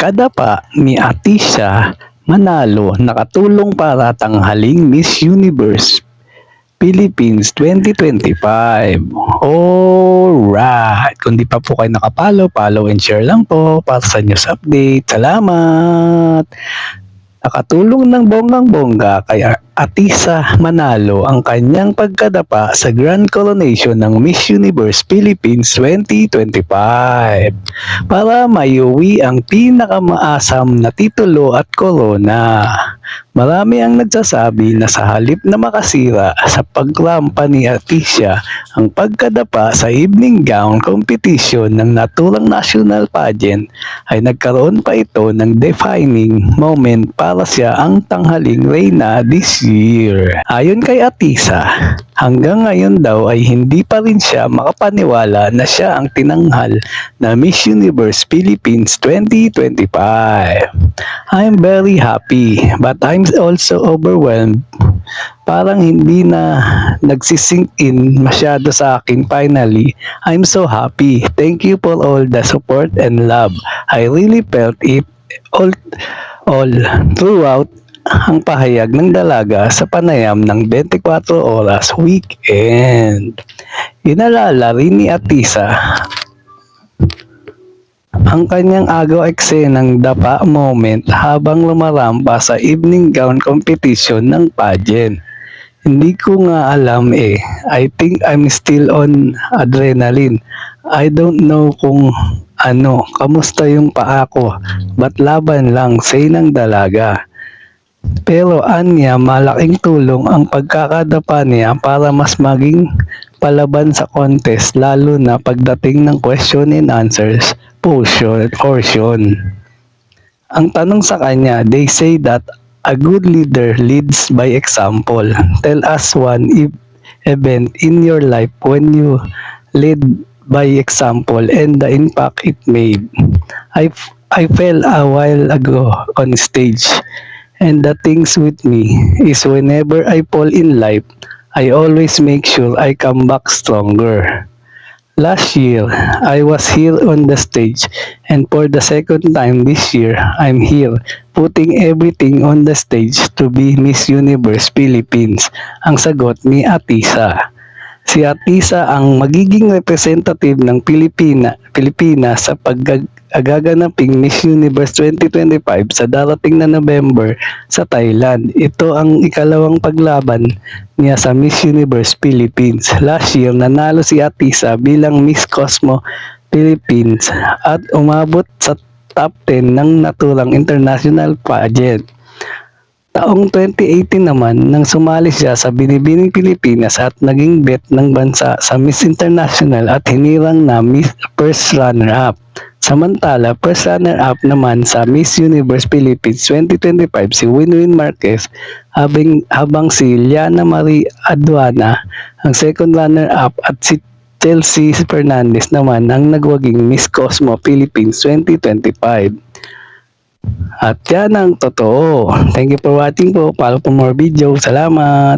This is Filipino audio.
pagkadapa ni Atisha Manalo nakatulong para tanghaling Miss Universe Philippines 2025. Alright! Kung di pa po kayo nakapalo, follow and share lang po para sa news update. Salamat! Nakatulong ng bonggang-bongga kay Atisa Manalo ang kanyang pagkadapa sa Grand Coronation ng Miss Universe Philippines 2025 para maiuwi ang pinakamaasam na titulo at korona. Marami ang nagsasabi na sa halip na makasira sa pagrampa ni Atisha ang pagkadapa sa evening gown competition ng naturang national pageant ay nagkaroon pa ito ng defining moment para siya ang tanghaling reyna this year. Ayon kay Atisa, hanggang ngayon daw ay hindi pa rin siya makapaniwala na siya ang tinanghal na Miss Universe Philippines 2025. I'm very happy but I'm also overwhelmed. Parang hindi na nagsisink in masyado sa akin finally. I'm so happy. Thank you for all the support and love. I really felt it all throughout ang pahayag ng dalaga sa panayam ng 24 oras weekend. Inalala rin ni Atisa ang kanyang agaw eksenang dapa moment habang lumarampa sa evening gown competition ng pageant. Hindi ko nga alam eh. I think I'm still on adrenaline. I don't know kung kamusta yung paa ko. But laban lang, say ng dalaga. Pero anya, malaking tulong ang pagkakadapa niya para mas maging palaban sa contest lalo na pagdating ng question and answers portion. Ang tanong sa kanya, they say that a good leader leads by example. Tell us one event in your life when you led by example and the impact it made. I fell a while ago on stage. And the things with me is whenever I fall in life, I always make sure I come back stronger. Last year, I was here on the stage and for the second time this year, I'm here putting everything on the stage to be Miss Universe Philippines. Ang sagot ni Atisa. Si Atisa ang magiging representative ng Pilipinas sa gaganaping Miss Universe 2025 sa darating na November sa Thailand. Ito ang ikalawang paglaban niya sa Miss Universe Philippines. Last year, nanalo si Atisa bilang Miss Cosmo Philippines at umabot sa top 10 ng naturang international pageant. Taong 2018 naman nang sumali siya sa Binibining Pilipinas at naging bet ng bansa sa Miss International at hinirang na Miss First Runner-Up. Samantala, first runner-up naman sa Miss Universe Philippines 2025 si Winwin Marquez habang si Liana Marie Aduana ang second runner-up at si Chelsea Fernandez naman ang nagwaging Miss Cosmo Philippines 2025. At yan ang totoo. Thank you for watching po. Follow for more video. Salamat!